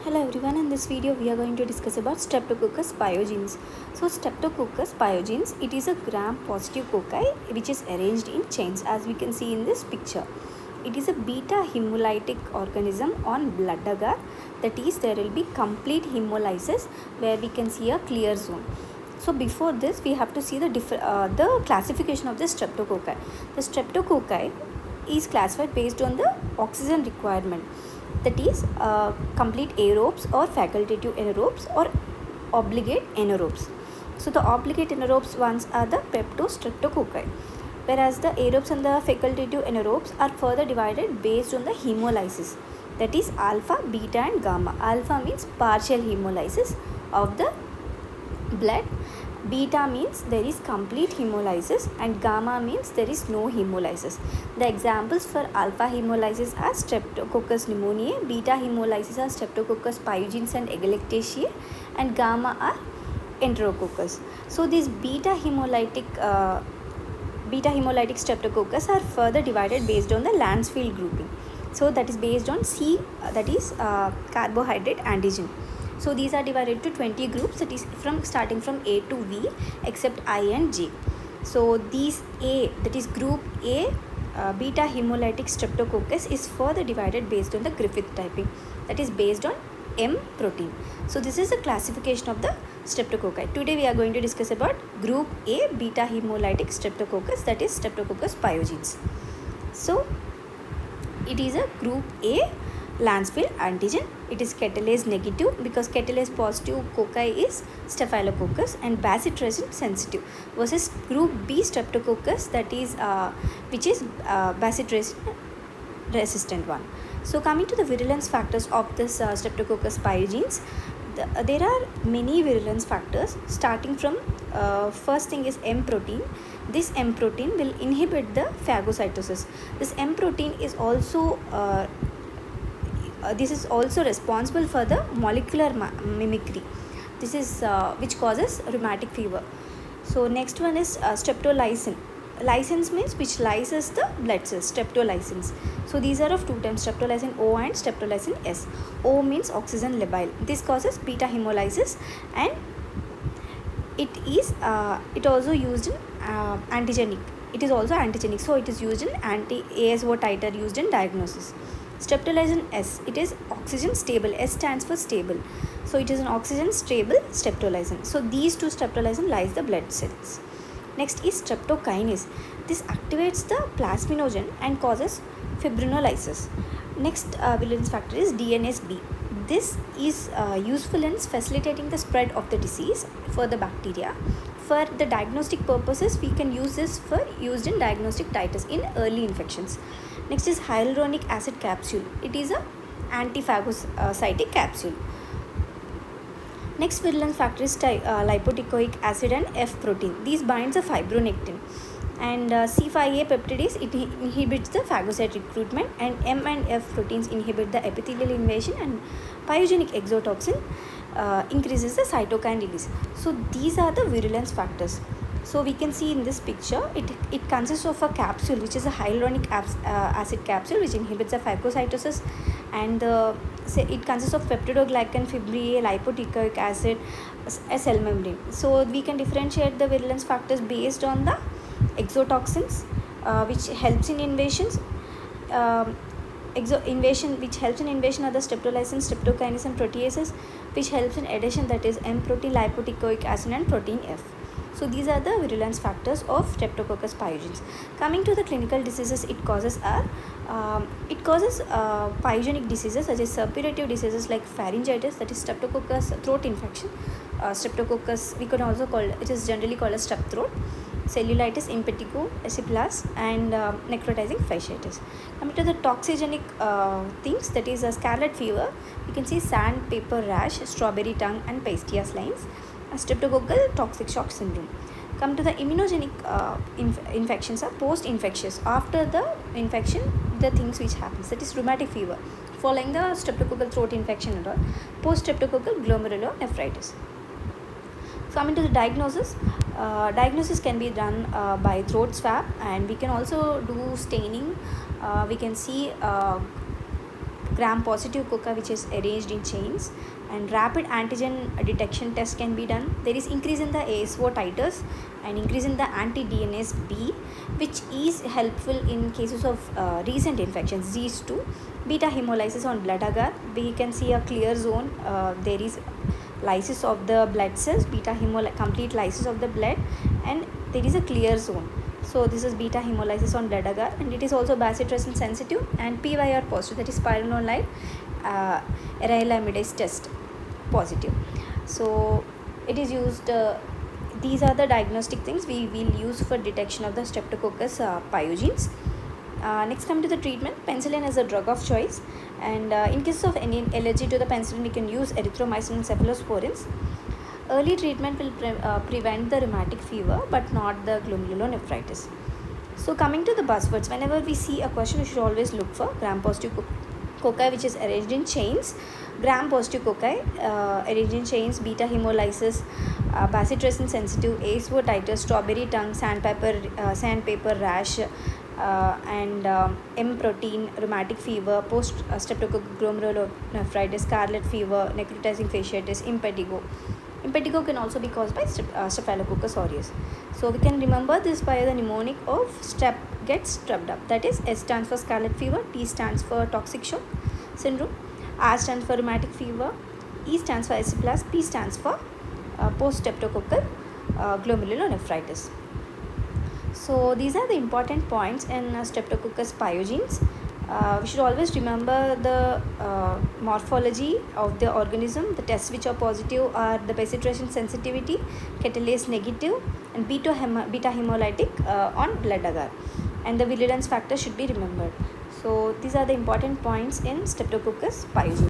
Hello everyone, in this video we are going to discuss about Streptococcus pyogenes. So Streptococcus pyogenes, it is a gram-positive cocci which is arranged in chains as we can see in this picture. It is a beta-hemolytic organism on blood agar, that is there will be complete hemolysis where we can see a clear zone. So before this we have to see the classification of the Streptococci. The Streptococci is classified based on the oxygen requirement, that is complete aerobes or facultative anaerobes or obligate anaerobes. So the obligate anaerobes ones are the peptostreptococci, whereas the aerobes and the facultative anaerobes are further divided based on the hemolysis, that is alpha, beta and gamma. Alpha means partial hemolysis of the blood, beta means there is complete hemolysis, and gamma means there is no hemolysis. The examples for alpha hemolysis are Streptococcus pneumoniae, beta hemolysis are Streptococcus pyogenes and egalactaceae, and gamma are Enterococcus. So these beta hemolytic Streptococcus are further divided based on the Landsfield grouping. So that is based on C, that is carbohydrate antigen. So these are divided to 20 groups, that is starting from A to V except I and J. So these A, that is group A, beta hemolytic Streptococcus is further divided based on the Griffith typing, that is based on M protein. So this is the classification of the Streptococci. Today we are going to discuss about group A beta hemolytic Streptococcus, that is Streptococcus pyogenes. So it is a group A Landsfield antigen. It is catalase negative because catalase positive cocci is Staphylococcus and bacitracin sensitive, versus group B Streptococcus, that is which is bacitracin resistant one. So coming to the virulence factors of this Streptococcus pyogenes, there are many virulence factors starting from first thing is M protein. This M protein will inhibit the phagocytosis. This M protein is also this is also responsible for the molecular mimicry. This is which causes rheumatic fever. So next one is streptolysin. Lysins means which lyses the blood cells, streptolysins. So these are of two types, Streptolysin O and Streptolysin S. O means oxygen labile. This causes beta hemolysis, and it also used in antigenic. It is also antigenic, so it is used in anti-ASO titer used in diagnosis. Streptolysin S, it is oxygen stable. S stands for stable, so it is an oxygen stable streptolysin. So these two streptolysin lyse the blood cells. Next is streptokinase. This activates the plasminogen and causes fibrinolysis. Next virulence factor is DNase B. This is useful in facilitating the spread of the disease for the bacteria. For the diagnostic purposes, we can use this for used in diagnostic titers in early infections. Next is hyaluronic acid capsule. It is a antiphagocytic capsule. Next virulence factor is lipoticoic acid and F protein. These binds a fibronectin. And C5a peptidase, it inhibits the phagocyte recruitment, and M and F proteins inhibit the epithelial invasion, and pyogenic exotoxin increases the cytokine release. So these are the virulence factors. So we can see in this picture, it consists of a capsule which is a hyaluronic acid capsule which inhibits the phagocytosis, and it consists of peptidoglycan, fibrae, lipoticoic acid, a cell membrane. So we can differentiate the virulence factors based on the exotoxins which helps in invasions. Which helps in invasion are the streptolysin, streptokinase and proteases, which helps in adhesion, that is M protein, lipoticoic acid and protein F. So these are the virulence factors of Streptococcus pyogenes. Coming to the clinical diseases it causes are pyogenic diseases such as suppurative diseases like pharyngitis, that is Streptococcus throat infection. Streptococcus, we could also call it is generally called as strep throat, cellulitis impetigo, erysipelas, and necrotizing fasciitis. Coming to the toxigenic things, that is a scarlet fever, you can see sandpaper rash, strawberry tongue and Pastia lines, streptococcal toxic shock syndrome. Come to the immunogenic infections are post-infectious. After the infection, the things which happens, that is rheumatic fever following the streptococcal throat infection and all, post-streptococcal glomerulonephritis. Coming to the diagnosis, diagnosis can be done by throat swab, and we can also do staining. We can see gram-positive cocci which is arranged in chains, and rapid antigen detection test can be done. There is increase in the ASO titers and increase in the anti-DNase B, which is helpful in cases of recent infections. These two, beta-hemolysis on blood agar, we can see a clear zone. There is lysis of the blood cells, complete lysis of the blood, and there is a clear zone. So this is beta hemolysis on blood agar, and it is also bacitracin sensitive and PYR positive, that is pyranolide arylamidase test positive. So it is used, these are the diagnostic things we will use for detection of the Streptococcus pyogenes. Next, come to the treatment. Penicillin is a drug of choice, and in case of any allergy to the penicillin, we can use erythromycin and cephalosporins. Early treatment will prevent the rheumatic fever but not the glomerulonephritis. So coming to the buzzwords, whenever we see a question, we should always look for gram-positive cocci which is arranged in chains, gram-positive cocci arranged in chains, beta-hemolysis, bacitracin sensitive, ASO titer, strawberry tongue, sandpaper rash, and M protein, rheumatic fever, post streptococcus glomerulonephritis, scarlet fever, necrotizing fasciitis, impetigo. Impetigo can also be caused by Staphylococcus aureus. So we can remember this by the mnemonic of strep gets strepped up. That is, S stands for scarlet fever, T stands for toxic shock syndrome, R stands for rheumatic fever, E stands for aciplast, P stands for post streptococcal glomerulonephritis. So these are the important points in Streptococcus pyogenes. We should always remember the morphology of the organism. The tests which are positive are the bacitracin sensitivity, catalase negative, and beta hemolytic on blood agar, and the virulence factor should be remembered. So these are the important points in Streptococcus pyogenes.